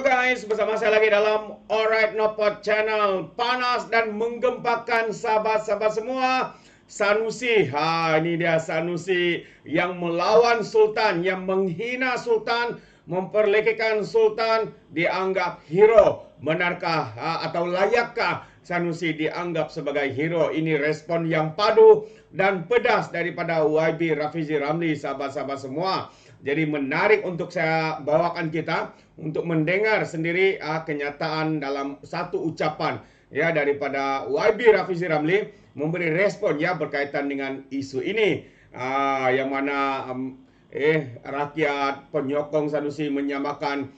Halo guys, bersama saya lagi dalam Alright Nopod Channel. Panas dan menggempakan sahabat-sahabat semua. Sanusi, ini dia Sanusi yang melawan Sultan, yang menghina Sultan, memperlekehkan Sultan, dianggap hero. Benarkah atau layakkah Sanusi dianggap sebagai hero? Ini respon yang padu dan pedas daripada YB Rafizi Ramli, sahabat-sahabat semua. Jadi menarik untuk saya bawakan kita untuk mendengar sendiri kenyataan dalam satu ucapan ya daripada YB Rafizi Ramli memberi respon ya berkaitan dengan isu ini. Yang mana rakyat penyokong Sanusi menyamakan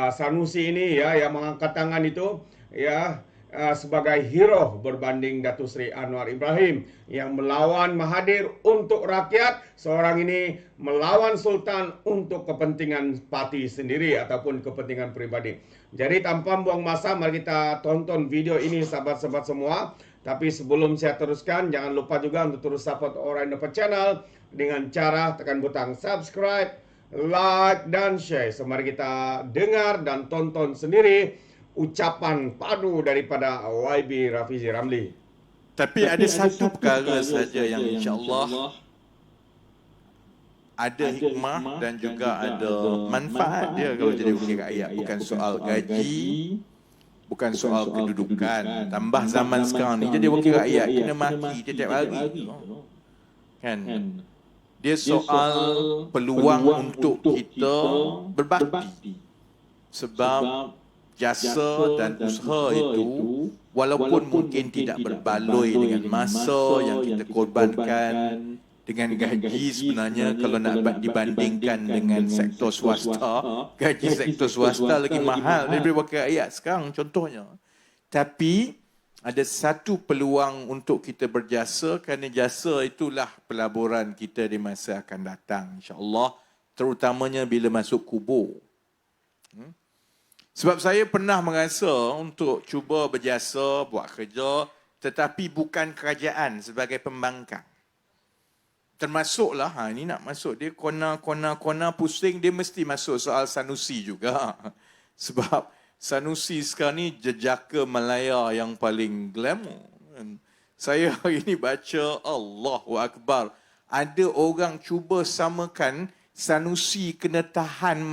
Sanusi ini ya yang mengangkat tangan itu ya sebagai hero berbanding Datuk Seri Anwar Ibrahim yang melawan Mahathir untuk rakyat. Seorang ini melawan Sultan untuk kepentingan parti sendiri ataupun kepentingan pribadi. Jadi tanpa buang masa, mari kita tonton video ini sahabat-sahabat semua. Tapi sebelum saya teruskan, jangan lupa juga untuk terus support Alright Nopod Channel dengan cara tekan butang subscribe, like, dan share. So, mari kita dengar dan tonton sendiri ucapan padu daripada YB Rafizi Ramli. Tapi ada satu perkara saja yang insya-Allah ada hikmah dan juga ada manfaat dia kalau jadi wakil rakyat. Bukan soal gaji, bukan soal kedudukan. Tambah zaman sekarang ni jadi wakil rakyat kena maki setiap hari. Kan? Dia soal peluang untuk kita berbakti. Sebab jasa dan usaha itu walaupun mungkin tidak berbaloi dengan masa yang kita korbankan, dengan gaji sebenarnya kalau nak dibandingkan dengan sektor swasta, gaji sektor swasta lagi mahal daripada wakil rakyat sekarang contohnya. Tapi ada satu peluang untuk kita berjasa kerana jasa itulah pelaburan kita di masa akan datang insya-Allah, terutamanya bila masuk kubur. Sebab saya pernah merasa untuk cuba berjasa, buat kerja, tetapi bukan kerajaan sebagai pembangkang. Termasuklah, ini nak masuk dia kona pusing, dia mesti masuk soal Sanusi juga. Sebab Sanusi sekarang ni jejaka Malaya yang paling glamour. Saya hari ni baca, Allahu Akbar, ada orang cuba samakan Sanusi kena tahan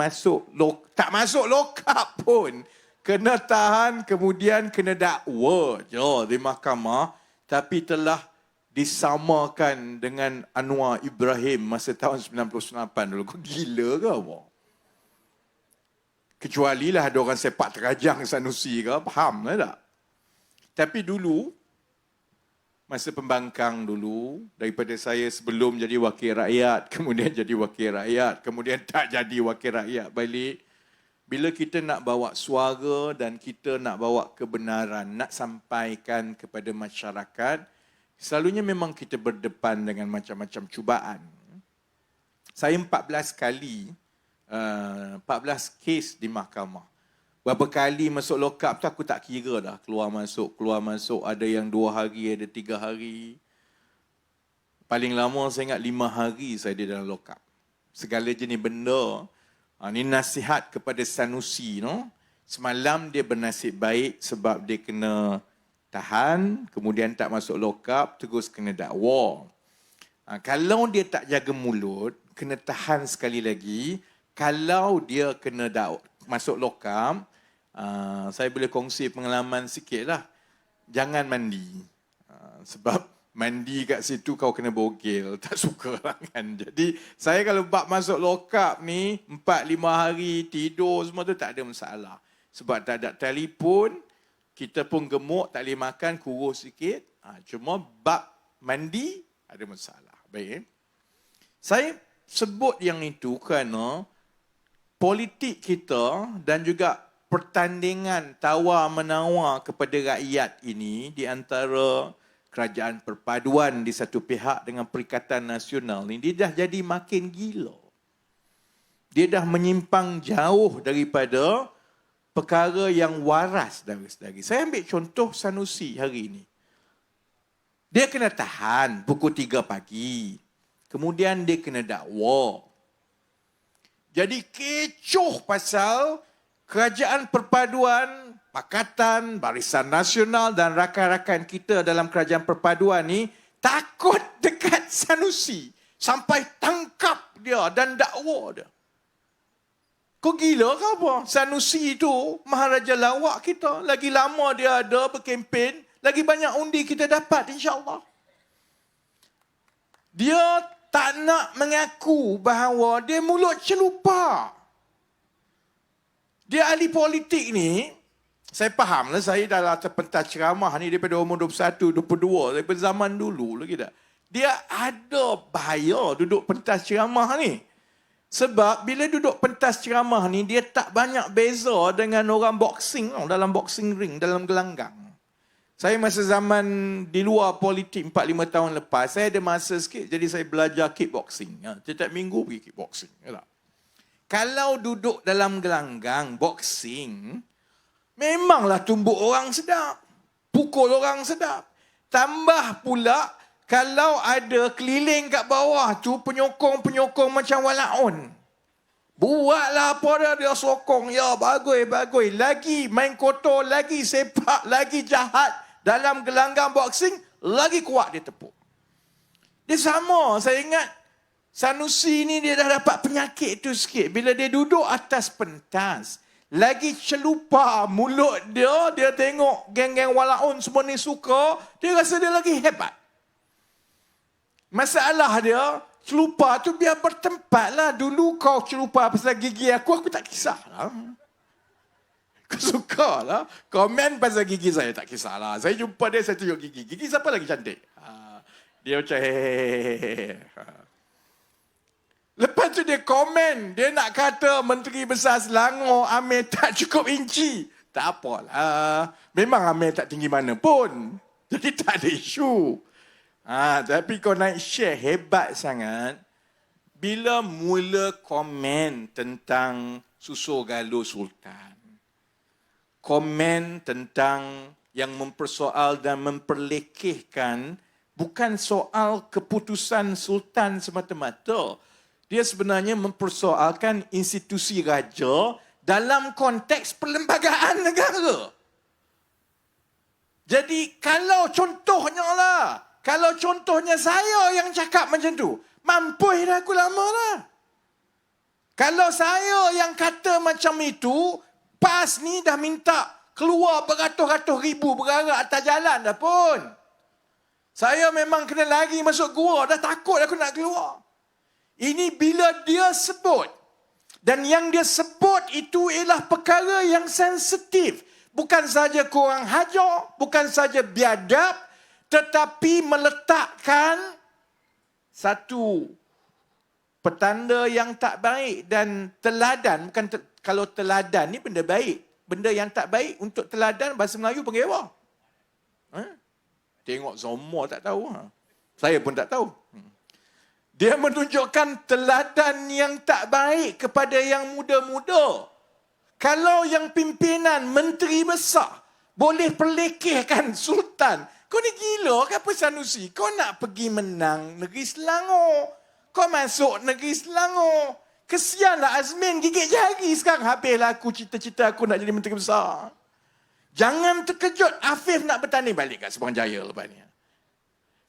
tak masuk lokap pun. Kena tahan kemudian kena dakwa je di mahkamah. Tapi telah disamakan dengan Anwar Ibrahim masa tahun 98 dulu. Kau gila ke apa? Kecuali lah ada orang sepak terajang Sanusi ke, faham lah tak? Tapi dulu, masa pembangkang dulu, daripada saya sebelum jadi wakil rakyat, kemudian jadi wakil rakyat, kemudian tak jadi wakil rakyat balik. Bila kita nak bawa suara dan kita nak bawa kebenaran, nak sampaikan kepada masyarakat, selalunya memang kita berdepan dengan macam-macam cubaan. Saya 14 kali, 14 kes di mahkamah. Berapa kali masuk lokap tu aku tak kira dah. Keluar masuk. Ada yang 2 hari, ada 3 hari. Paling lama saya ingat 5 hari saya di dalam lokap. Segala jenis benda. Ini nasihat kepada Sanusi. No? Semalam dia bernasib baik sebab dia kena tahan. Kemudian tak masuk lokap, terus kena dakwa. Kalau dia tak jaga mulut, kena tahan sekali lagi. Kalau dia kena masuk lokap, saya boleh kongsi pengalaman sikit lah. Jangan mandi. Sebab mandi kat situ kau kena bogel. Tak suka lah kan. Jadi saya kalau bab masuk lokap ni 4-5 hari tidur semua tu tak ada masalah. Sebab tak ada telefon, kita pun gemuk, tak boleh makan, kurus sikit. Cuma bab mandi ada masalah. Baik. Saya sebut yang itu kerana politik kita dan juga pertandingan tawar-menawar kepada rakyat ini di antara kerajaan perpaduan di satu pihak dengan Perikatan Nasional ni, dia dah jadi makin gila. Dia dah menyimpang jauh daripada perkara yang waras dari sedari. Saya ambil contoh Sanusi hari ini. Dia kena tahan pukul 3 pagi. Kemudian dia kena dakwa. Jadi kecoh pasal Kerajaan Perpaduan, Pakatan, Barisan Nasional dan rakan-rakan kita dalam Kerajaan Perpaduan ni takut dekat Sanusi sampai tangkap dia dan dakwa dia. Kau gila ke apa? Sanusi itu Maharaja lawak kita. Lagi lama dia ada berkempen, lagi banyak undi kita dapat insya-Allah. Dia tak nak mengaku bahawa dia mulut celupa. Dia ahli politik ni, saya faham lah, saya dah terpentas ceramah ni daripada umur 21, 22, daripada zaman dulu lagi dah. Dia ada bahaya duduk pentas ceramah ni. Sebab bila duduk pentas ceramah ni, dia tak banyak beza dengan orang boxing dalam boxing ring, dalam gelanggang. Saya masa zaman di luar politik 4-5 tahun lepas, saya ada masa sikit, jadi saya belajar kickboxing. Setiap minggu pergi kickboxing. Kalau duduk dalam gelanggang, boxing, memanglah tumbuk orang sedap. Pukul orang sedap. Tambah pula, kalau ada keliling kat bawah tu, penyokong-penyokong macam walaun. Buatlah apa dia sokong. Ya, bagus. Lagi main kotor, lagi sepak, lagi jahat. Dalam gelanggang boxing, lagi kuat dia tepuk. Dia sama, saya ingat. Sanusi ni dia dah dapat penyakit tu sikit. Bila dia duduk atas pentas, lagi celupa mulut dia, dia tengok geng-geng walaun semua ni suka, dia rasa dia lagi hebat. Masalah dia, celupa tu biar bertempat lah. Dulu kau celupa pasal gigi aku tak kisahlah. Kau suka lah. Komen pasal gigi saya tak kisahlah. Saya jumpa dia, saya tunjuk gigi. Gigi siapa lagi cantik? Dia macam hehehe. Lepas tu dia komen, dia nak kata Menteri Besar Selangor Amir tak cukup inci. Tak apalah. Memang Amir tak tinggi mana pun. Jadi tak ada isu. Tapi kau naik share hebat sangat. Bila mula komen tentang Susur Galuh Sultan. Komen tentang yang mempersoal dan memperlekehkan bukan soal keputusan Sultan semata-mata. Dia sebenarnya mempersoalkan institusi raja dalam konteks perlembagaan negara. Jadi kalau contohnya saya yang cakap macam tu, mampu dah aku lama lah. Kalau saya yang kata macam itu, PAS ni dah minta keluar beratus-ratus ribu bergerak atas jalan dah pun. Saya memang kena lari masuk gua, dah takut aku nak keluar. Ini bila dia sebut. Dan yang dia sebut itu ialah perkara yang sensitif. Bukan saja kurang hajar, bukan saja biadab, tetapi meletakkan satu petanda yang tak baik dan teladan. Kalau teladan ni benda baik. Benda yang tak baik untuk teladan, bahasa Melayu panggil apa? Tengok semua tak tahu. Saya pun tak tahu. Dia menunjukkan teladan yang tak baik kepada yang muda-muda. Kalau yang pimpinan menteri besar boleh perlekehkan Sultan, kau ni gila ke apa Sanusi? Kau nak pergi menang negeri Selangor. Kau masuk negeri Selangor. Kesianlah Azmin gigit jari sekarang. Habislah aku cita-cita aku nak jadi menteri besar. Jangan terkejut Afif nak bertanding balik kat Sabang Jaya lepas ni.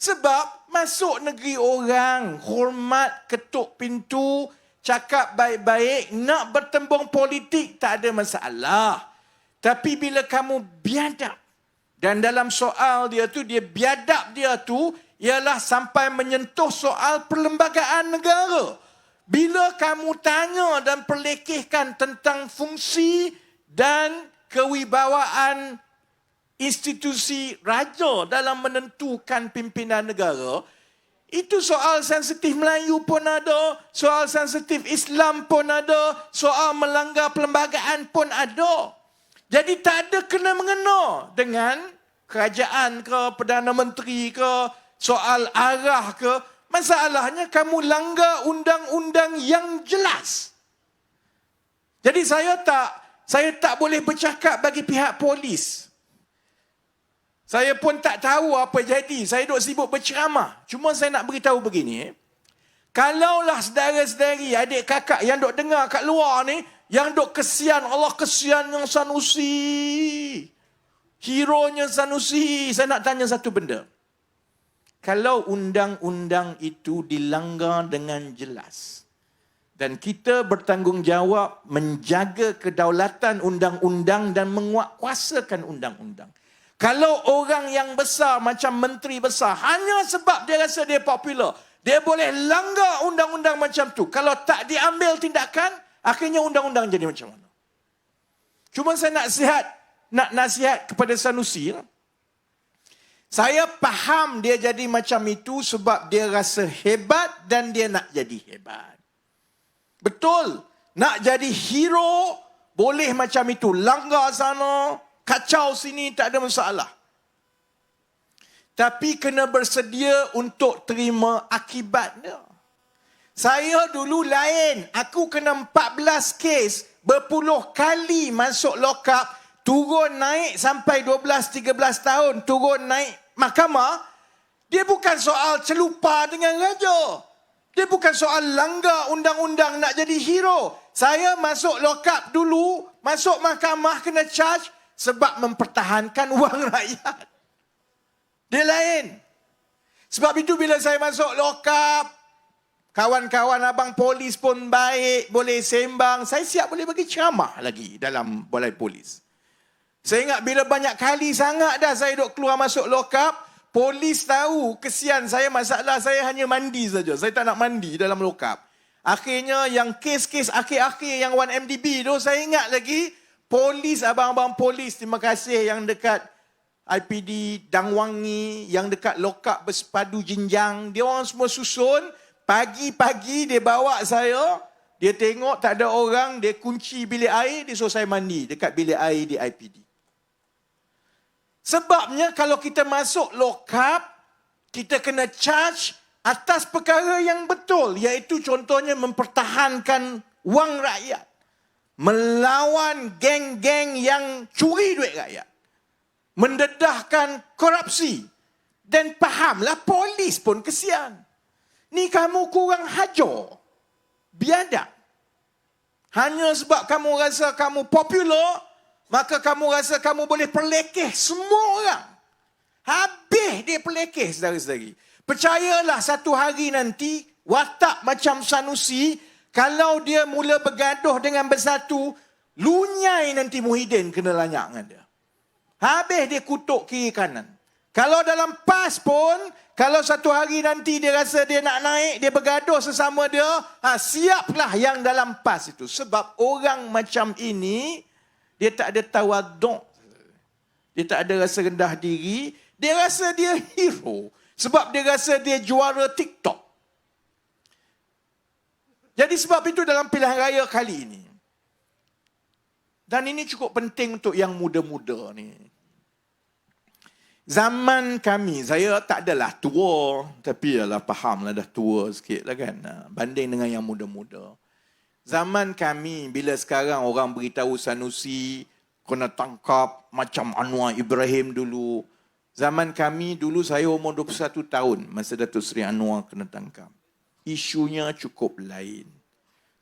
Sebab masuk negeri orang, hormat, ketuk pintu, cakap baik-baik, nak bertembung politik tak ada masalah. Tapi bila kamu biadab, dan dalam soal dia tu, dia biadab dia tu ialah sampai menyentuh soal perlembagaan negara. Bila kamu tanya dan perlekehkan tentang fungsi dan kewibawaan institusi raja dalam menentukan pimpinan negara, itu soal sensitif Melayu pun ada, soal sensitif Islam pun ada, soal melanggar perlembagaan pun ada. Jadi tak ada kena-mengena dengan kerajaan ke, Perdana Menteri ke, soal arah ke. Masalahnya kamu langgar undang-undang yang jelas. Jadi saya tak boleh bercakap bagi pihak polis. Saya pun tak tahu apa jadi. Saya duk sibuk berceramah. Cuma saya nak beritahu begini. Kalaulah saudara-saudari, adik kakak yang duk dengar kat luar ni, Yang dok kesian, Allah kesiannya Sanusi. Hero-nya Sanusi. Saya nak tanya satu benda. Kalau undang-undang itu dilanggar dengan jelas dan kita bertanggungjawab menjaga kedaulatan undang-undang dan menguatkuasakan undang-undang. Kalau orang yang besar macam menteri besar hanya sebab dia rasa dia popular, dia boleh langgar undang-undang macam tu. Kalau tak diambil tindakan, akhirnya undang-undang jadi macam mana? Cuma saya nak nasihat kepada Sanusi. Saya faham dia jadi macam itu sebab dia rasa hebat dan dia nak jadi hebat. Betul. Nak jadi hero, boleh macam itu. Langgar sana, kacau sini, tak ada masalah. Tapi kena bersedia untuk terima akibatnya. Saya dulu lain. Aku kena 14 kes, berpuluh kali masuk lokap, turun naik sampai 12-13 tahun, turun naik mahkamah. Dia bukan soal celupa dengan raja. Dia bukan soal langgar undang-undang nak jadi hero. Saya masuk lokap dulu, masuk mahkamah kena charge sebab mempertahankan wang rakyat. Dia lain. Sebab itu bila saya masuk lokap, kawan-kawan abang polis pun baik, boleh sembang. Saya siap boleh bagi ceramah lagi dalam balai polis. Saya ingat bila banyak kali sangat dah saya duk keluar masuk lokap, polis tahu kesian saya, masalah saya hanya mandi saja. Saya tak nak mandi dalam lokap. Akhirnya yang kes-kes akhir-akhir yang 1MDB tu, saya ingat lagi, polis, abang-abang polis, terima kasih yang dekat IPD Dangwangi, yang dekat lokap Bersepadu Jinjang, dia orang semua susun. Pagi-pagi dia bawa saya, dia tengok tak ada orang, dia kunci bilik air, dia suruh saya mandi dekat bilik air di IPD. Sebabnya kalau kita masuk lokap, kita kena charge atas perkara yang betul, iaitu contohnya mempertahankan wang rakyat, melawan geng-geng yang curi duit rakyat, mendedahkan korupsi. Dan fahamlah, polis pun kesian. Ni kamu kurang hajar, biadab. Hanya sebab kamu rasa kamu popular, maka kamu rasa kamu boleh perlekeh semua orang. Habis dia perlekeh, saudara-saudari. Percayalah satu hari nanti, watak macam Sanusi, kalau dia mula bergaduh dengan Bersatu, lunyai nanti Muhyiddin kena lanyak dengan dia. Habis dia kutuk kiri kanan. Kalau dalam PAS pun, kalau satu hari nanti dia rasa dia nak naik, dia bergaduh sesama dia, siaplah yang dalam PAS itu. Sebab orang macam ini, dia tak ada tawaduk. Dia tak ada rasa rendah diri. Dia rasa dia hero. Sebab dia rasa dia juara TikTok. Jadi sebab itu dalam pilihan raya kali ini. Dan ini cukup penting untuk yang muda-muda ni. Zaman kami, saya tak adalah tua, tapi ialah fahamlah dah tua sikit lah kan. Banding dengan yang muda-muda. Zaman kami, bila sekarang orang beritahu Sanusi kena tangkap macam Anwar Ibrahim dulu. Zaman kami, dulu saya umur 21 tahun masa Datuk Seri Anwar kena tangkap. Isunya cukup lain.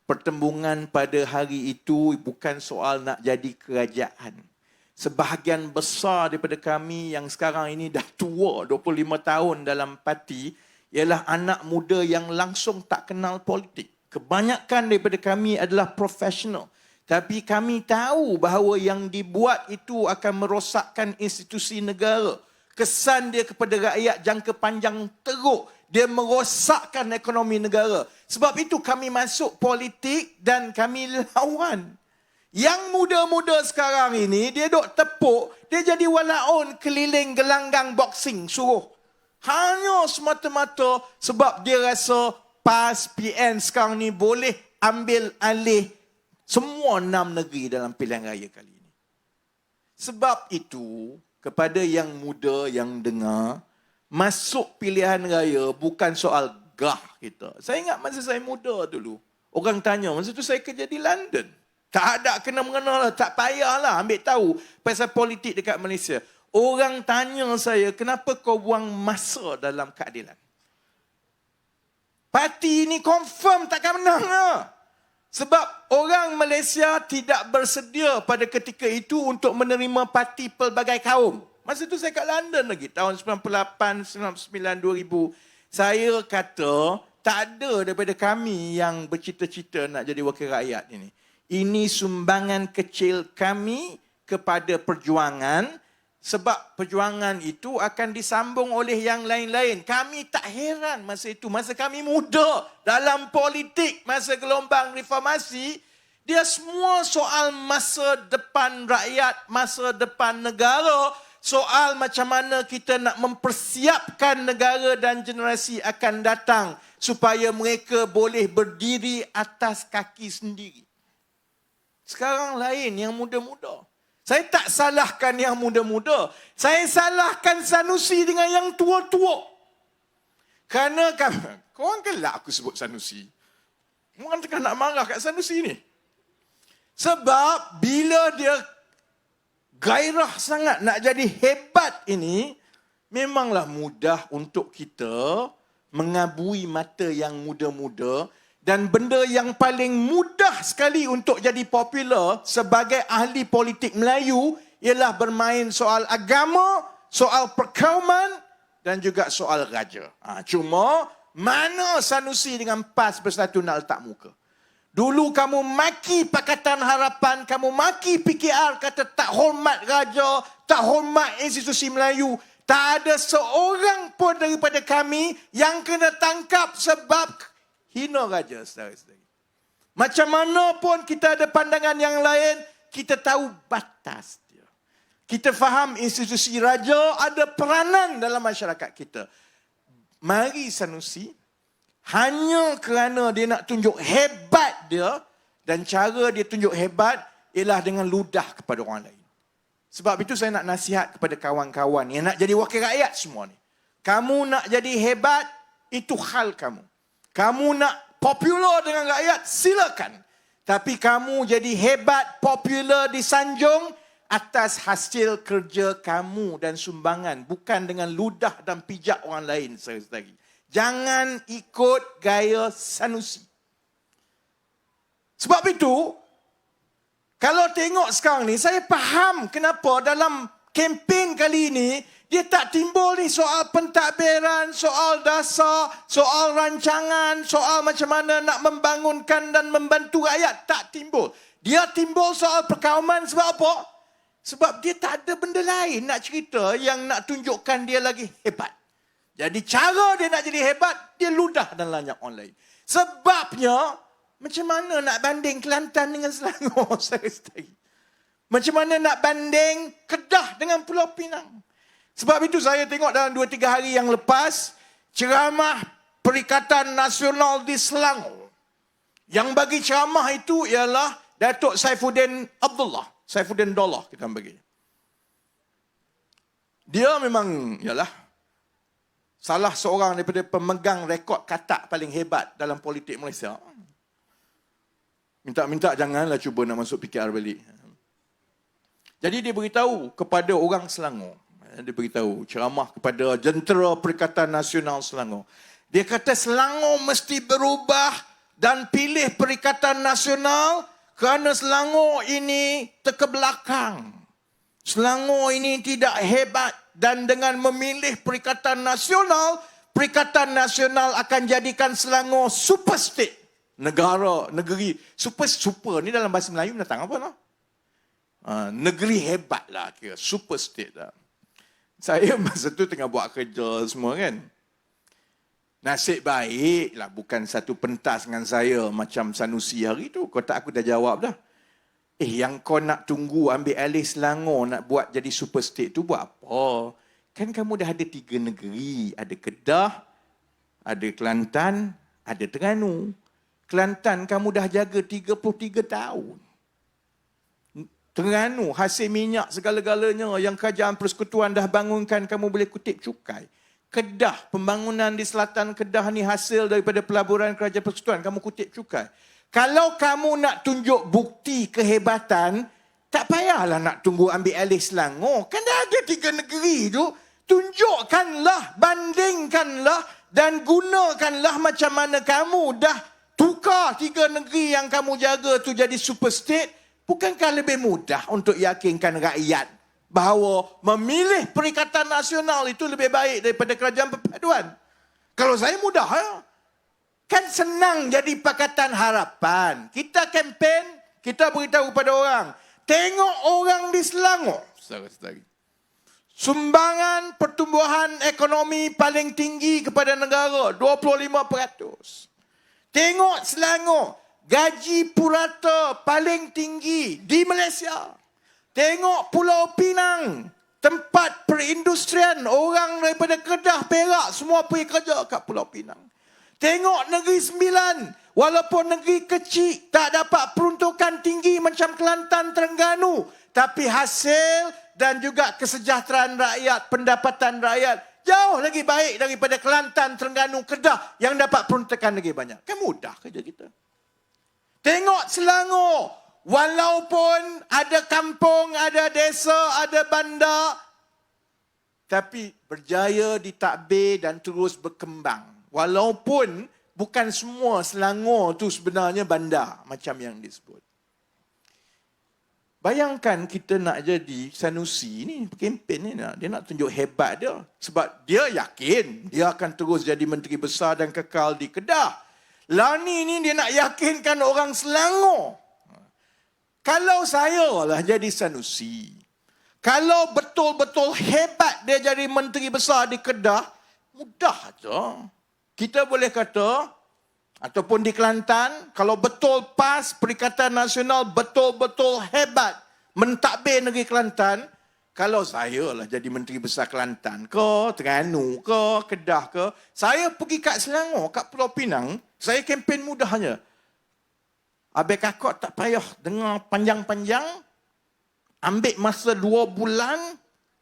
Pertembungan pada hari itu bukan soal nak jadi kerajaan. Sebahagian besar daripada kami yang sekarang ini dah tua, 25 tahun dalam parti, ialah anak muda yang langsung tak kenal politik. Kebanyakan daripada kami adalah profesional. Tapi kami tahu bahawa yang dibuat itu akan merosakkan institusi negara. Kesan dia kepada rakyat jangka panjang teruk. Dia merosakkan ekonomi negara. Sebab itu kami masuk politik dan kami lawan. Yang muda-muda sekarang ini, dia duk tepuk, dia jadi walaun keliling gelanggang boxing, suruh. Hanya semata-mata sebab dia rasa PAS, PN sekarang ni boleh ambil alih semua 6 negeri dalam pilihan raya kali ini. Sebab itu, kepada yang muda yang dengar, masuk pilihan raya bukan soal gah kita. Saya ingat masa saya muda dulu, orang tanya, masa tu saya kerja di London. Tak ada kena mengenal, tak payahlah ambil tahu pasal politik dekat Malaysia. Orang tanya saya, kenapa kau buang masa dalam keadilan? Parti ni confirm takkan menang lah. Sebab orang Malaysia tidak bersedia pada ketika itu untuk menerima parti pelbagai kaum. Masa tu saya kat London lagi, tahun 98, 99, 2000. Saya kata, tak ada daripada kami yang bercita-cita nak jadi wakil rakyat ini. Ini sumbangan kecil kami kepada perjuangan, sebab perjuangan itu akan disambung oleh yang lain-lain. Kami tak heran masa itu. Masa kami muda dalam politik, masa gelombang reformasi, dia semua soal masa depan rakyat, masa depan negara, soal macam mana kita nak mempersiapkan negara dan generasi akan datang supaya mereka boleh berdiri atas kaki sendiri. Sekarang lain yang muda-muda. Saya tak salahkan yang muda-muda. Saya salahkan Sanusi dengan yang tua-tua. Kerana korang gelak aku sebut Sanusi. Orang tengah nak marah kat Sanusi ni. Sebab bila dia gairah sangat nak jadi hebat ini, memanglah mudah untuk kita mengabui mata yang muda-muda. Dan benda yang paling mudah sekali untuk jadi popular sebagai ahli politik Melayu ialah bermain soal agama, soal perkauman dan juga soal raja. Cuma mana Sanusi dengan PAS Bersatu nak letak muka? Dulu kamu maki Pakatan Harapan, kamu maki PKR kata tak hormat raja, tak hormat institusi Melayu. Tak ada seorang pun daripada kami yang kena tangkap sebab hina raja, saudara-saudari. Macam mana pun kita ada pandangan yang lain, kita tahu batas dia. Kita faham institusi raja ada peranan dalam masyarakat kita. Mari Sanusi, hanya kerana dia nak tunjuk hebat dia, dan cara dia tunjuk hebat ialah dengan ludah kepada orang lain. Sebab itu saya nak nasihat kepada kawan-kawan yang nak jadi wakil rakyat semua ni. Kamu nak jadi hebat, itu hal kamu. Kamu nak popular dengan rakyat, silakan. Tapi kamu jadi hebat, popular, disanjung atas hasil kerja kamu dan sumbangan. Bukan dengan ludah dan pijak orang lain, saudara-saudari. Jangan ikut gaya Sanusi. Sebab itu, kalau tengok sekarang ni, saya faham kenapa dalam kempen kali ini, dia tak timbul ni soal pentadbiran, soal dasar, soal rancangan, soal macam mana nak membangunkan dan membantu rakyat. Tak timbul. Dia timbul soal perkauman sebab apa? Sebab dia tak ada benda lain nak cerita yang nak tunjukkan dia lagi hebat. Jadi cara dia nak jadi hebat, dia ludah dan lanyak orang lain. Sebabnya, macam mana nak banding Kelantan dengan Selangor? Macam mana nak banding Kedah dengan Pulau Pinang? Sebab itu saya tengok dalam 2-3 hari yang lepas, ceramah Perikatan Nasional di Selangor. Yang bagi ceramah itu ialah Datuk Saifuddin Abdullah. Saifuddin Dollah kita bagi. Dia memang ialah salah seorang daripada pemegang rekod katak paling hebat dalam politik Malaysia. Minta-minta janganlah cuba nak masuk PKR balik. Jadi dia beritahu kepada orang Selangor. Dia beritahu ceramah kepada Jentera Perikatan Nasional Selangor. Dia kata Selangor mesti berubah dan pilih Perikatan Nasional kerana Selangor ini terkebelakang. Selangor ini tidak hebat dan dengan memilih Perikatan Nasional, Perikatan Nasional akan jadikan Selangor super state. Negeri super ni dalam bahasa Melayu datang apa lah? Negeri hebat lah kira, super state lah. Saya masa tu tengah buat kerja semua kan. Nasib baik lah bukan satu pentas dengan saya macam Sanusi hari tu. Kau tak aku dah jawab dah. Yang kau nak tunggu ambil alih Selangor nak buat jadi super state tu buat apa? Kan kamu dah ada 3 negeri. Ada Kedah, ada Kelantan, ada Terengganu. Kelantan kamu dah jaga 33 tahun. Terengganu, hasil minyak segala-galanya yang kerajaan persekutuan dah bangunkan, kamu boleh kutip cukai. Kedah, pembangunan di selatan Kedah ni hasil daripada pelaburan kerajaan persekutuan, kamu kutip cukai. Kalau kamu nak tunjuk bukti kehebatan, tak payahlah nak tunggu ambil alih Selangor. Kan dah ada 3 negeri tu. Tunjukkanlah, bandingkanlah dan gunakanlah macam mana kamu dah tukar 3 negeri yang kamu jaga tu jadi super state, bukankah lebih mudah untuk yakinkan rakyat bahawa memilih Perikatan Nasional itu lebih baik daripada Kerajaan Perpaduan? Kalau saya mudah, ya. Kan senang jadi Pakatan Harapan. Kita kempen, kita beritahu kepada orang, tengok orang di Selangor, saudara-saudari, sumbangan pertumbuhan ekonomi paling tinggi kepada negara, 25%. Tengok Selangor, gaji purata paling tinggi di Malaysia. Tengok Pulau Pinang, tempat perindustrian, orang daripada Kedah, Perak, semua pergi kerja kat Pulau Pinang. Tengok Negeri Sembilan, walaupun negeri kecil, tak dapat peruntukan tinggi macam Kelantan, Terengganu, tapi hasil dan juga kesejahteraan rakyat, pendapatan rakyat jauh lagi baik daripada Kelantan, Terengganu, Kedah yang dapat peruntukan lagi banyak. Kan mudah kerja kita. Tengok Selangor, walaupun ada kampung, ada desa, ada bandar, tapi berjaya ditadbir dan terus berkembang. Walaupun bukan semua Selangor tu sebenarnya bandar macam yang disebut. Bayangkan kita nak jadi Sanusi ni, kempen ni, dia nak tunjuk hebat dia. Sebab dia yakin dia akan terus jadi Menteri Besar dan kekal di Kedah. Lani ni dia nak yakinkan orang Selangor. Kalau saya lah jadi Sanusi, kalau betul-betul hebat dia jadi Menteri Besar di Kedah, mudah je. Kita boleh kata, ataupun di Kelantan, kalau betul PAS, Perikatan Nasional betul-betul hebat mentadbir negeri Kelantan, kalau saya lah jadi Menteri Besar Kelantan ke, Terengganu ke, Kedah ke, saya pergi kat Selangor, kat Pulau Pinang, saya kempen mudahnya. Abang kakak tak payah dengar panjang-panjang, ambil masa 2 bulan,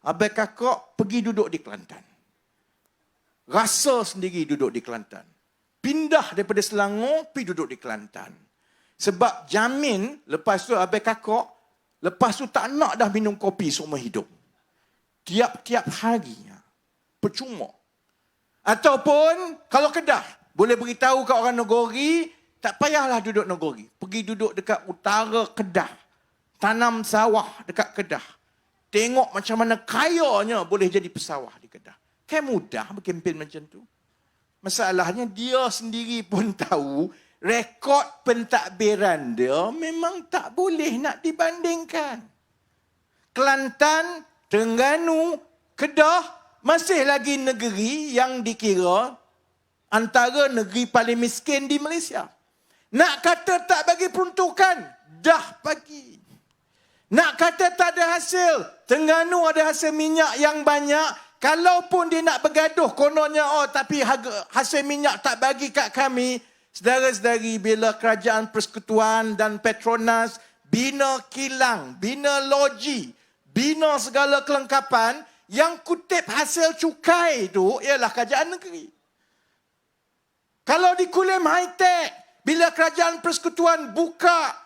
abang kakak pergi duduk di Kelantan. Rasa sendiri duduk di Kelantan. Pindah daripada Selangor, pergi duduk di Kelantan. Sebab jamin, lepas tu abang kakak, lepas tu tak nak dah minum kopi seumur hidup. Tiap-tiap hari. Percuma. Ataupun, kalau Kedah, boleh beritahu kat orang Negeri, tak payahlah duduk Negeri. Pergi duduk dekat utara Kedah. Tanam sawah dekat Kedah. Tengok macam mana kayanya boleh jadi pesawah di Kedah. Kan mudah berkempen macam tu. Masalahnya dia sendiri pun tahu rekod pentadbiran dia memang tak boleh nak dibandingkan. Kelantan, Terengganu, Kedah masih lagi negeri yang dikira antara negeri paling miskin di Malaysia. Nak kata tak bagi peruntukan, dah bagi. Nak kata tak ada hasil, Terengganu ada hasil minyak yang banyak. Kalaupun dia nak bergaduh, kononnya, tapi hasil minyak tak bagi kat kami. Saudara-saudari, bila Kerajaan Persekutuan dan Petronas bina kilang, bina loji, bina segala kelengkapan, yang kutip hasil cukai itu ialah kerajaan negeri. Kalau di Kulim High-Tech, bila Kerajaan Persekutuan buka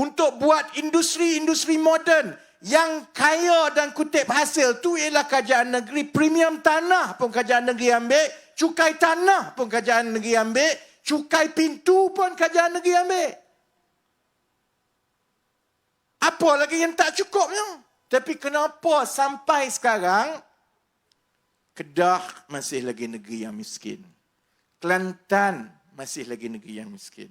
untuk buat industri-industri moden, yang kaya dan kutip hasil tu ialah kerajaan negeri. Premium tanah pun kerajaan negeri ambil. Cukai tanah pun kerajaan negeri ambil. Cukai pintu pun kerajaan negeri ambil. Apa lagi yang tak cukupnya? Tapi kenapa sampai sekarang Kedah masih lagi negeri yang miskin. Kelantan masih lagi negeri yang miskin.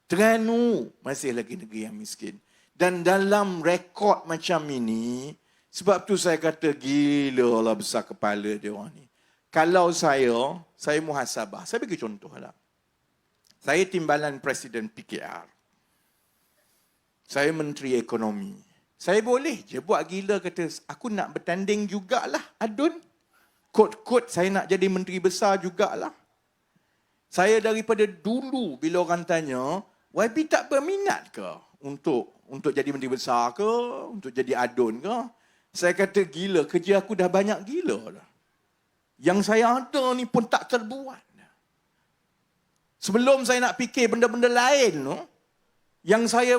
Terengganu masih lagi negeri yang miskin. Dan dalam rekod macam ini, sebab tu saya kata gila lah besar kepala dia orang ni. Kalau saya muhasabah. Saya bagi contoh lah. Saya timbalan Presiden PKR. Saya Menteri Ekonomi. Saya boleh je buat gila kata, aku nak bertanding jugalah adun. Kod-kod saya nak jadi Menteri Besar jugalah. Saya daripada dulu bila orang tanya, YB tak berminat ke untuk jadi Menteri Besar ke, untuk jadi adun ke? Saya kata gila, kerja aku dah banyak gila dah. Yang saya ada ni pun tak terbuat. Sebelum saya nak fikir benda-benda lain, yang saya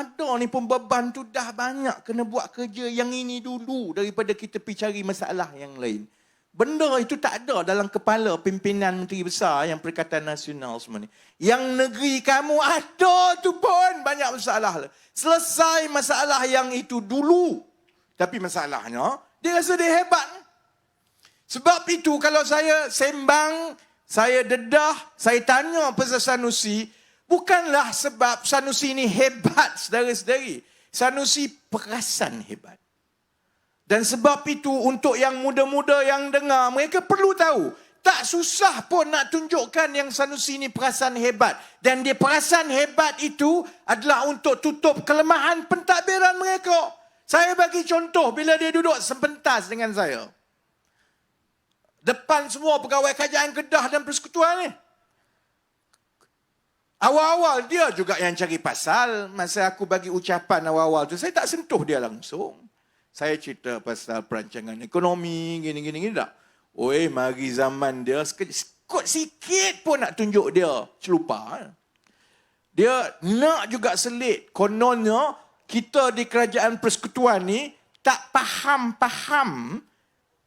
ada ni pun beban tu dah banyak. Kena buat kerja yang ini dulu daripada kita pergi cari masalah yang lain. Benda itu tak ada dalam kepala pimpinan menteri besar yang Perikatan Nasional semua ni. Yang negeri kamu ada tu pun banyak masalah. Selesai masalah yang itu dulu. Tapi masalahnya, dia rasa dia hebat. Sebab itu kalau saya sembang, saya dedah, saya tanya pasal Sanusi, bukanlah sebab Sanusi ni hebat saudara-saudari. Sanusi perasan hebat. Dan sebab itu untuk yang muda-muda yang dengar, mereka perlu tahu. Tak susah pun nak tunjukkan yang Sanusi ni perasan hebat. Dan dia perasan hebat itu adalah untuk tutup kelemahan pentadbiran mereka. Saya bagi contoh bila dia duduk sepentas dengan saya. Depan semua pegawai kerajaan Kedah dan Persekutuan ni. Awal-awal dia juga yang cari pasal. Masa aku bagi ucapan awal-awal tu, saya tak sentuh dia langsung. Saya cerita pasal perancangan ekonomi, gini-gini tak. Oi, mari zaman dia, sikit pun nak tunjuk dia celupa. Dia nak juga selit. Kononnya, kita di kerajaan Persekutuan ni tak faham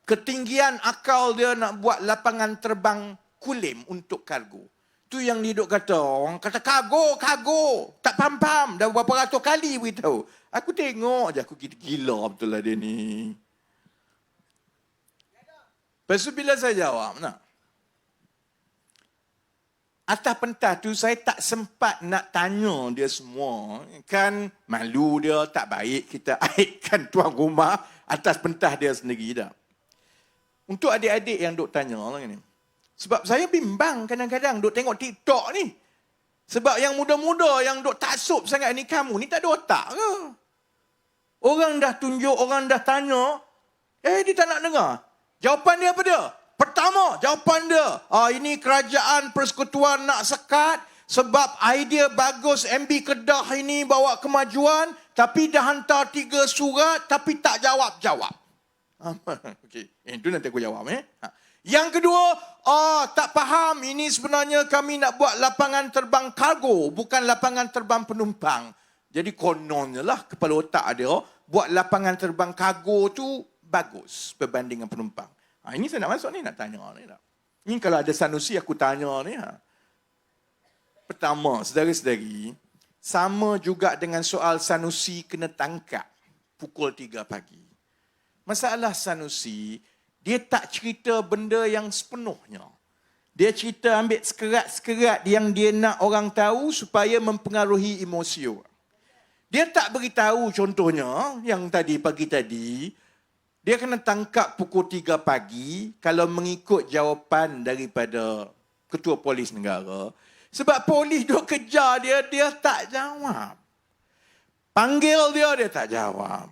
ketinggian akal dia nak buat lapangan terbang Kulim untuk kargo. Tu yang dia duk kata. Orang kata kargo. Tak faham. Dah berapa ratus kali beritahu. Aku tengok je, aku gila betul lah dia ni. Lepas tu bila saya jawab, atas pentas tu saya tak sempat nak tanya dia semua. Kan malu dia, tak baik kita aibkan tuan rumah atas pentas dia sendiri dah. Untuk adik-adik yang duk tanya lah ni. Sebab saya bimbang kadang-kadang duk tengok TikTok ni. Sebab yang muda-muda yang duk taksub sangat ni, kamu ni tak ada otak ke? Orang dah tunjuk, orang dah tanya. Dia tak nak dengar. Jawapan dia apa dia? Pertama, jawapan dia. Ini kerajaan Persekutuan nak sekat sebab idea bagus MB Kedah ini bawa kemajuan. Tapi dah hantar 3 surat tapi tak jawab-jawab. Okey, itu nanti aku jawab. Yang kedua, tak faham. Ini sebenarnya kami nak buat lapangan terbang kargo, bukan lapangan terbang penumpang. Jadi kononnya lah kepala otak dia, buat lapangan terbang kargo tu bagus berbanding dengan penumpang. Ini saya nak masuk ni, nak tanya ni. Ini kalau ada Sanusi aku tanya ni. Pertama, saudara-saudari, sama juga dengan soal Sanusi kena tangkap pukul 3 pagi. Masalah Sanusi, dia tak cerita benda yang sepenuhnya. Dia cerita ambil sekerat-sekerat yang dia nak orang tahu supaya mempengaruhi emosi orang. Dia tak beritahu contohnya, yang pagi tadi, dia kena tangkap pukul 3 pagi kalau mengikut jawapan daripada Ketua Polis Negara. Sebab polis duk kejar dia, dia tak jawab. Panggil dia tak jawab.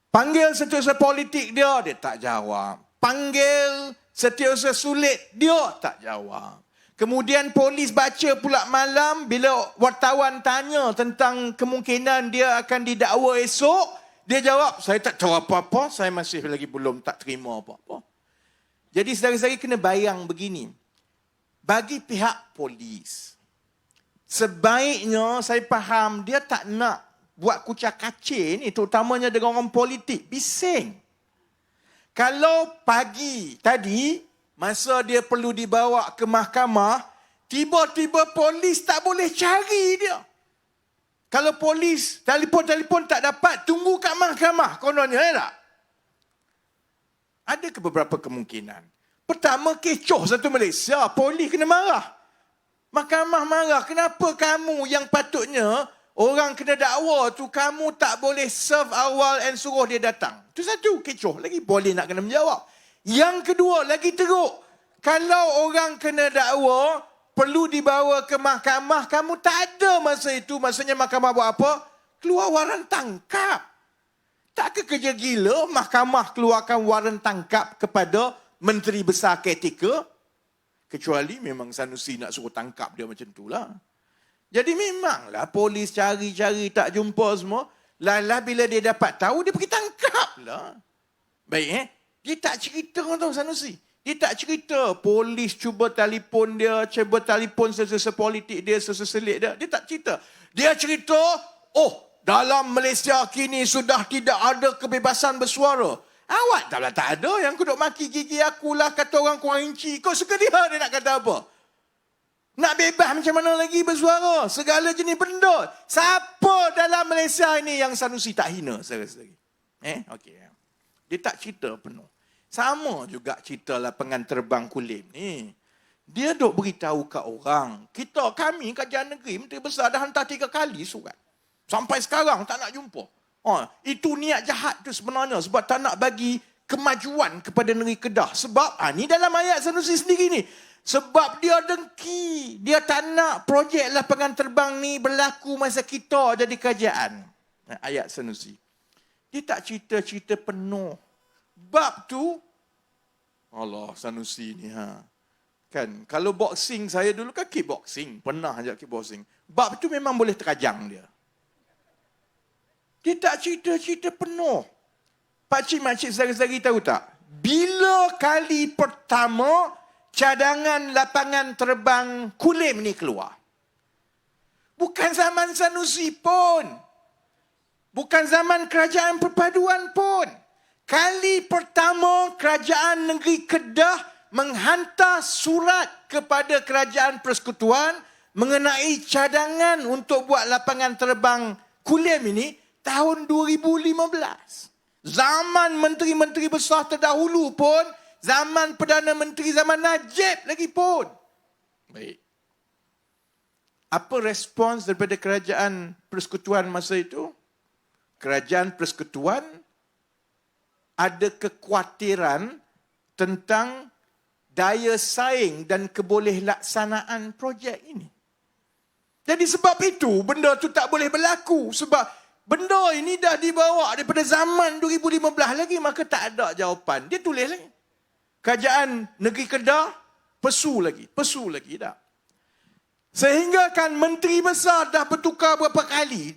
Panggil setiausaha politik dia tak jawab. Panggil setiausaha sulit, dia tak jawab. Kemudian polis baca pula malam bila wartawan tanya tentang kemungkinan dia akan didakwa esok. Dia jawab, saya tak tahu apa-apa, saya masih lagi belum tak terima apa-apa. Jadi saudara-saudari kena bayang begini. Bagi pihak polis, sebaiknya saya faham dia tak nak buat kucak-kacir ni, terutamanya dengan orang politik. Bising. Kalau pagi tadi, masa dia perlu dibawa ke mahkamah, tiba-tiba polis tak boleh cari dia. Kalau polis telefon tak dapat, tunggu kat mahkamah. Kononnya, tak? Ada beberapa kemungkinan. Pertama, kecoh satu Malaysia. Polis kena marah. Mahkamah marah. Kenapa kamu yang patutnya orang kena dakwa tu, kamu tak boleh serve awal and suruh dia datang. Itu satu, kecoh. Lagi polis nak kena menjawab. Yang kedua, lagi teruk. Kalau orang kena dakwa, perlu dibawa ke mahkamah, kamu tak ada masa itu. Maksudnya mahkamah buat apa? Keluar waran tangkap. Tak ke kerja gila mahkamah keluarkan waran tangkap kepada Menteri Besar Ketika? Kecuali memang Sanusi nak suruh tangkap dia macam itulah. Jadi memanglah polis cari-cari tak jumpa semua. Lala bila dia dapat tahu, dia pergi tangkap lah. Baik Dia tak cerita tau Sanusi. Dia tak cerita polis cuba telefon dia, cuba telefon sesiapa politik dia, seselit dia. Dia tak cerita. Dia cerita, dalam Malaysia kini sudah tidak ada kebebasan bersuara. Awak tak ada yang kuduk maki gigi aku lah, kata orang kurang inci. Kau suka dia nak kata apa? Nak bebas macam mana lagi bersuara? Segala jenis benda. Siapa dalam Malaysia ini yang Sanusi tak hina saudara-saudari? Okey. Dia tak cerita penuh. Sama juga cerita lapangan terbang Kulim ni. Dia duk beritahu kat orang. Kami Kajian Negeri, Menteri Besar dah hantar 3 kali surat. Sampai sekarang tak nak jumpa. Itu niat jahat tu sebenarnya. Sebab tak nak bagi kemajuan kepada negeri Kedah. Sebab, ni dalam ayat Sanusi sendiri ni. Sebab dia dengki. Dia tak nak projek lapangan terbang ni berlaku masa kita jadi kerajaan. Ayat Sanusi. Dia tak cerita-cerita penuh. Bab tu, Allah Sanusi ni Kan, kalau boxing saya dulu kan kickboxing. Pernah ajak kickboxing. Bab tu memang boleh terajang dia. Dia tak cerita-cerita penuh. Pakcik makcik saudara-saudari tahu tak? Bila kali pertama cadangan lapangan terbang Kulim ni keluar? Bukan zaman Sanusi pun. Bukan zaman kerajaan perpaduan pun. Kali pertama kerajaan negeri Kedah menghantar surat kepada kerajaan persekutuan mengenai cadangan untuk buat lapangan terbang Kulim ini tahun 2015. Zaman menteri-menteri besar terdahulu pun, zaman Perdana Menteri zaman Najib lagi pun. Baik. Apa respons daripada kerajaan persekutuan masa itu? Kerajaan persekutuan ada kekhawatiran tentang daya saing dan kebolehaksanaan projek ini. Jadi sebab itu benda tu tak boleh berlaku. Sebab benda ini dah dibawa daripada zaman 2015 lagi, maka tak ada jawapan. Dia tulis lagi. Kerajaan Negeri Kedah pesu lagi tak. Sehingga kan menteri besar dah bertukar berapa kali.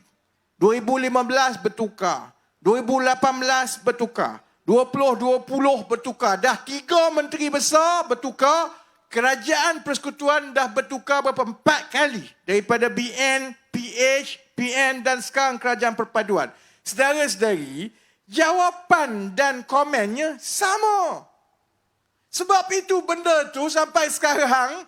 2015 bertukar. 2018 bertukar. 2020 bertukar. Dah 3 menteri besar bertukar. Kerajaan persekutuan dah bertukar berapa? 4 kali. Daripada BN, PH, PN dan sekarang kerajaan perpaduan. Saudara-saudari, jawapan dan komennya sama. Sebab itu benda tu sampai sekarang,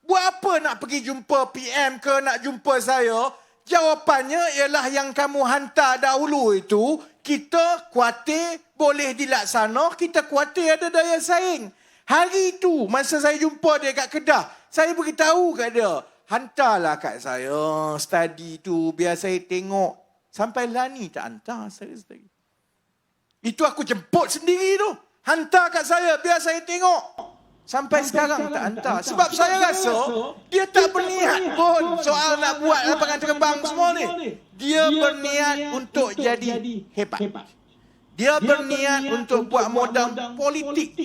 buat apa nak pergi jumpa PM ke nak jumpa saya? Jawapannya ialah yang kamu hantar dahulu itu, kita kuatir boleh dilaksana, kita kuatir ada daya saing. Hari itu, masa saya jumpa dia kat Kedah, saya beritahu kat dia, hantarlah kat saya study tu, biar saya tengok. Sampai lah ni tak hantar saya sendiri. Itu aku jemput sendiri tu. Hantar kat saya, biar saya tengok. Sampai sekarang tak hantar. Sebab saya rasa, dia tak berniat pun soal nak buat lapangan terbang semua ni. Dia berniat untuk jadi hebat. Dia berniat untuk buat modal politik.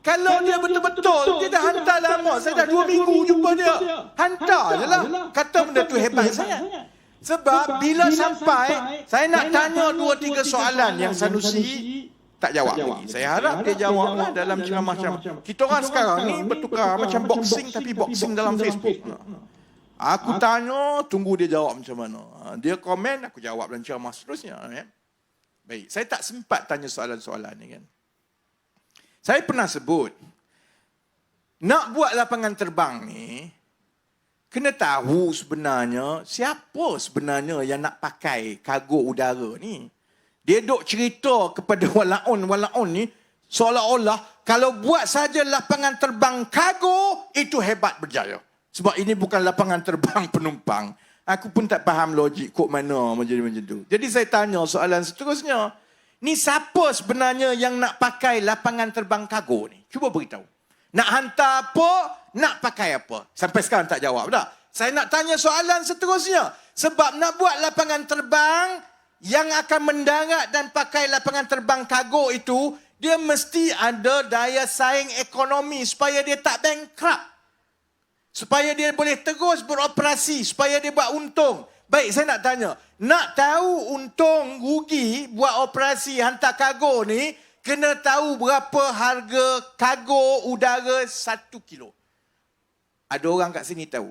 Kalau dia betul-betul, dia dah hantar lama. Saya dah 2 minggu jumpa dia. Hantar je lah. Kata benda tu hebat sangat. Sebab bila sampai, saya nak tanya 2-3 soalan yang Sanusi tak jawab lagi. Saya harap dia jawab lah dalam ceramah macam. Kita orang sekarang ni bertukar macam boxing, tapi boxing dalam Facebook. Aku tanya, tunggu dia jawab macam mana. Dia komen, aku jawab dalam ceramah seterusnya. Baik, saya tak sempat tanya soalan-soalan ni kan. Saya pernah sebut, nak buat lapangan terbang ni, kena tahu sebenarnya siapa sebenarnya yang nak pakai kargo udara ni. Dia duk cerita kepada walaun ni, seolah-olah kalau buat saja lapangan terbang kargo, itu hebat berjaya. Sebab ini bukan lapangan terbang penumpang. Aku pun tak faham logik kok mana menjadi macam tu. Jadi saya tanya soalan seterusnya, ni siapa sebenarnya yang nak pakai lapangan terbang kargo ni? Cuba beritahu. Nak hantar apa, nak pakai apa? Sampai sekarang tak jawab dah. Saya nak tanya soalan seterusnya. Sebab nak buat lapangan terbang yang akan mendarat dan pakai lapangan terbang kargo itu, dia mesti ada daya saing ekonomi supaya dia tak bankrupt. Supaya dia boleh terus beroperasi, supaya dia buat untung. Baik, saya nak tanya, nak tahu untung rugi buat operasi hantar kargo ni, kena tahu berapa harga kargo udara 1 kilo. Ada orang kat sini tahu?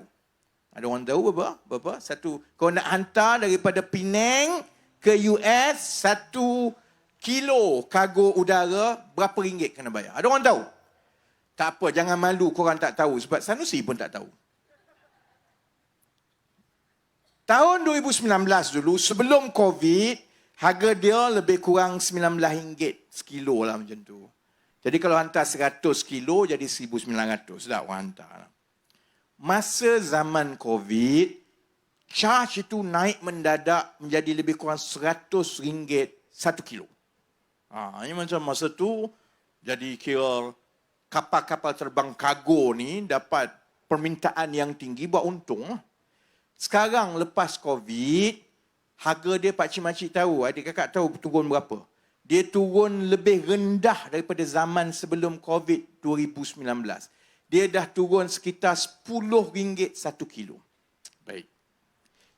Ada orang tahu berapa? Satu, kau nak hantar daripada Penang ke US, 1 kilo kargo udara, berapa ringgit kena bayar? Ada orang tahu? Tak apa, jangan malu korang tak tahu. Sebab Sanusi pun tak tahu. Tahun 2019 dulu, sebelum COVID, harga dia lebih kurang RM19 sekilo lah macam tu. Jadi kalau hantar 100 kilo, jadi 1,900 dah orang hantar. Masa zaman COVID, charge itu naik mendadak menjadi lebih kurang RM100 1 kilo. Ini macam masa tu, jadi kira kapal-kapal terbang kargo ni dapat permintaan yang tinggi, buat untung. Sekarang lepas COVID, harga dia pakcik-makcik tahu, adik kakak tahu turun berapa. Dia turun lebih rendah daripada zaman sebelum COVID 2019. Dia dah turun sekitar RM10 1 kilo. Baik.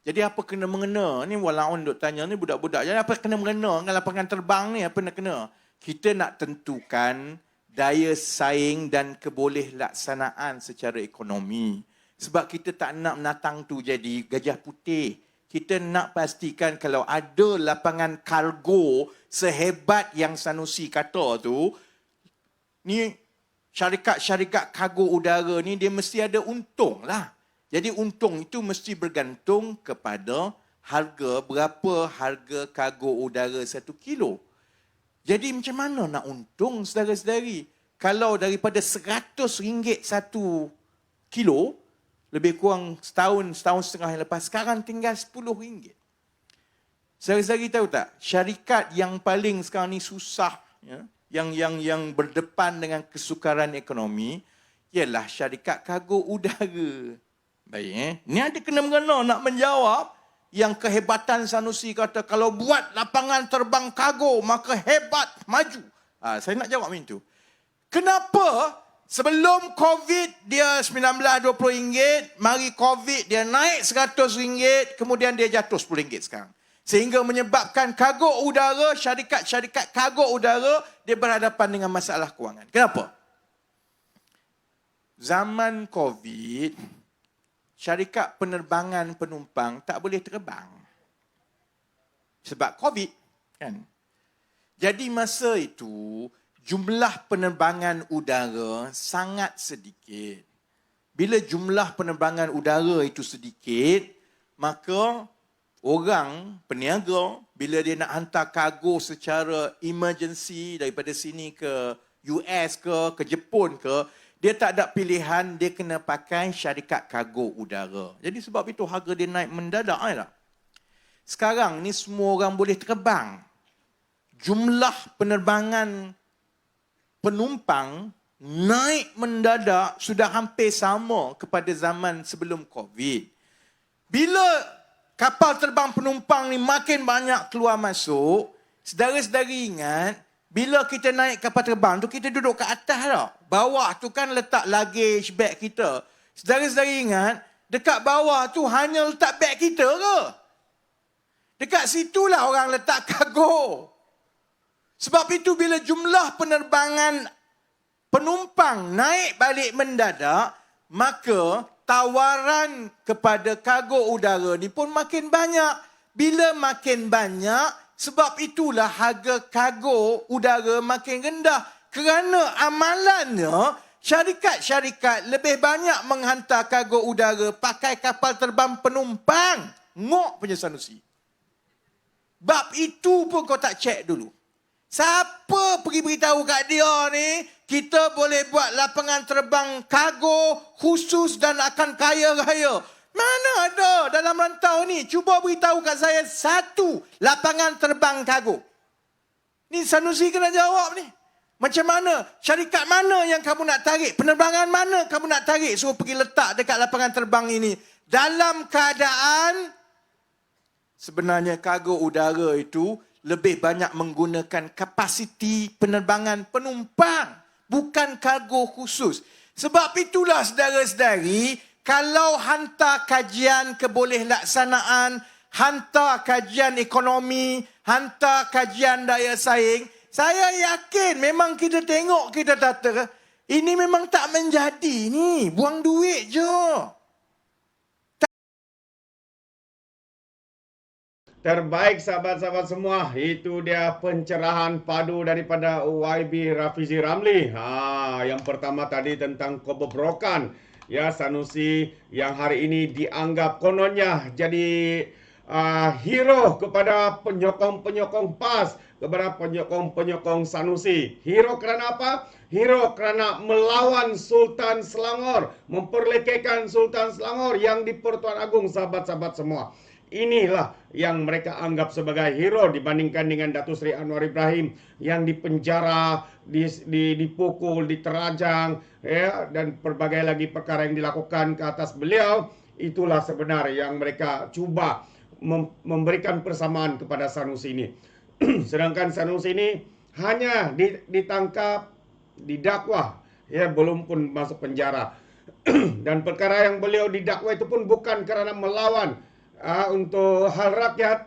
Jadi apa kena mengena? Ni walaupun duk tanya ni budak-budak. Jadi apa kena mengena dengan lapangan terbang ni? Apa nak kena? Kita nak tentukan daya saing dan kebolehaksanaan secara ekonomi. Sebab kita tak nak menatang tu jadi gajah putih. Kita nak pastikan kalau ada lapangan kargo sehebat yang Sanusi kata tu, ni syarikat-syarikat kargo udara ni dia mesti ada untung lah. Jadi untung itu mesti bergantung kepada harga, berapa harga kargo udara 1 kilo. Jadi macam mana nak untung saudara-saudari? Kalau daripada RM100 1 kilo, lebih kurang setahun setengah yang lepas, sekarang tinggal RM10. Saudara-saudari tahu tak? Syarikat yang paling sekarang ni susah, ya, yang berdepan dengan kesukaran ekonomi, ialah syarikat kargo udara. Baik, ni ada kena-mengena nak menjawab yang kehebatan Sanusi kata kalau buat lapangan terbang kargo maka hebat, maju. Saya nak jawab macam tu. Kenapa sebelum COVID dia RM19-20, mari COVID dia naik RM100, kemudian dia jatuh RM10 sekarang. Sehingga menyebabkan kargo udara, syarikat-syarikat kargo udara dia berhadapan dengan masalah kewangan. Kenapa? Zaman COVID, syarikat penerbangan penumpang tak boleh terbang. Sebab COVID, kan? Jadi masa itu, jumlah penerbangan udara sangat sedikit. Bila jumlah penerbangan udara itu sedikit, maka orang, peniaga, bila dia nak hantar kargo secara emergency daripada sini ke US ke Jepun ke, dia tak ada pilihan, dia kena pakai syarikat kargo udara. Jadi sebab itu harga dia naik mendadak. Tak? Sekarang ni semua orang boleh terbang. Jumlah penerbangan penumpang naik mendadak sudah hampir sama kepada zaman sebelum COVID. Bila kapal terbang penumpang ni makin banyak keluar masuk, saudara-saudari ingat, bila kita naik kapal terbang tu, kita duduk kat atas tau. Bawah tu kan letak luggage bag kita. Saudara-saudari ingat, dekat bawah tu hanya letak bag kita ke? Dekat situlah orang letak kargo. Sebab itu bila jumlah penerbangan penumpang naik balik mendadak, maka tawaran kepada kargo udara ni pun makin banyak. Bila makin banyak, sebab itulah harga kargo udara makin rendah. Kerana amalannya, syarikat-syarikat lebih banyak menghantar kargo udara pakai kapal terbang penumpang. Ngok punya Sanusi. Bab itu pun kau tak cek dulu. Siapa pergi beritahu kat dia ni, kita boleh buat lapangan terbang kargo khusus dan akan kaya raya. Mana ada dalam rantau ni? Cuba beritahu kat saya satu lapangan terbang kargo. Ni Sanusi kena jawab ni. Macam mana? Syarikat mana yang kamu nak tarik? Penerbangan mana kamu nak tarik? Suruh pergi letak dekat lapangan terbang ini. Dalam keadaan sebenarnya kargo udara itu lebih banyak menggunakan kapasiti penerbangan penumpang. Bukan kargo khusus. Sebab itulah saudara-saudari, kalau hantar kajian kebolehaksanaan, hantar kajian ekonomi, hantar kajian daya saing, saya yakin memang kita tengok, kita kata, ini memang tak menjadi ni, buang duit je. Terbaik sahabat-sahabat semua, itu dia pencerahan padu daripada YB Rafizi Ramli. Yang pertama tadi tentang kebobrokan. Ya, Sanusi yang hari ini dianggap kononnya jadi hero kepada penyokong-penyokong PAS, kepada penyokong-penyokong Sanusi. Hero kerana apa? Hero kerana melawan Sultan Selangor, memperlekehkan Sultan Selangor yang di Pertuan Agong, sahabat-sahabat semua. Inilah yang mereka anggap sebagai hero dibandingkan dengan Datuk Seri Anwar Ibrahim yang dipenjara, dipukul, diterajang, ya, dan berbagai lagi perkara yang dilakukan ke atas beliau. Itulah sebenarnya yang mereka cuba memberikan persamaan kepada Sanusi ini. Sedangkan Sanusi ini hanya ditangkap, didakwa, ya, belum pun masuk penjara. Dan perkara yang beliau didakwa itu pun bukan kerana melawan untuk hal rakyat,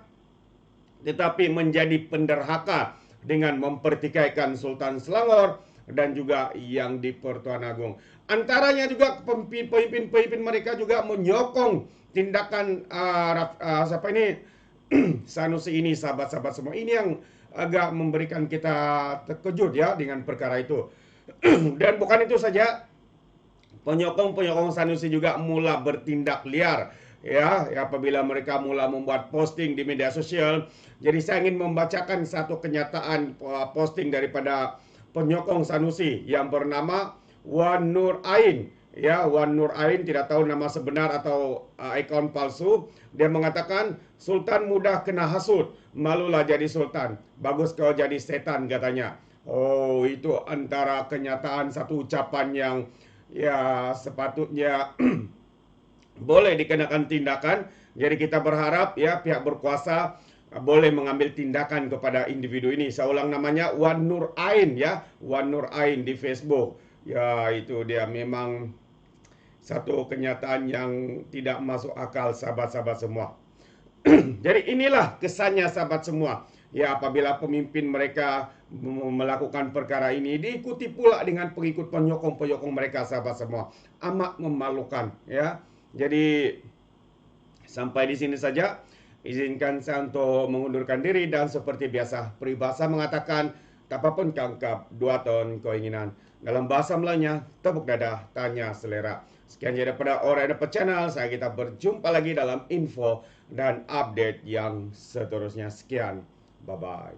tetapi menjadi penderhaka dengan mempertikaikan Sultan Selangor dan juga yang di Pertuan Agong. Antaranya juga pemimpin-pemimpin mereka juga menyokong tindakan Sanusi ini, sahabat-sahabat semua. Ini yang agak memberikan kita terkejut ya dengan perkara itu. Dan bukan itu saja, penyokong-penyokong Sanusi juga mula bertindak liar. Ya, apabila mereka mula membuat posting di media sosial. Jadi saya ingin membacakan satu kenyataan posting daripada penyokong Sanusi yang bernama Wan Nur Ain. Ya, Wan Nur Ain, tidak tahu nama sebenar atau akaun palsu. Dia mengatakan, Sultan mudah kena hasut, malulah jadi sultan. Bagus kau jadi setan, katanya. Oh, itu antara kenyataan satu ucapan yang ya sepatutnya boleh dikenakan tindakan. Jadi kita berharap ya pihak berkuasa boleh mengambil tindakan kepada individu ini. Saya ulang namanya Wan Nur Ain ya, Wan Nur Ain di Facebook. Ya, itu dia memang satu kenyataan yang tidak masuk akal, sahabat-sahabat semua. Jadi inilah kesannya, sahabat semua. Ya, apabila pemimpin mereka melakukan perkara ini diikuti pula dengan pengikut penyokong-penyokong mereka, sahabat semua. Amat memalukan ya. Jadi sampai di sini saja. Izinkan saya untuk mengundurkan diri dan seperti biasa peribahasa mengatakan tak apapun kangkap 2 ton keinginan. Dalam bahasa Melayunya, tepuk dada, tanya selera. Sekian saja daripada Alright Dapat Channel. Saya kita berjumpa lagi dalam info dan update yang seterusnya. Sekian. Bye-bye.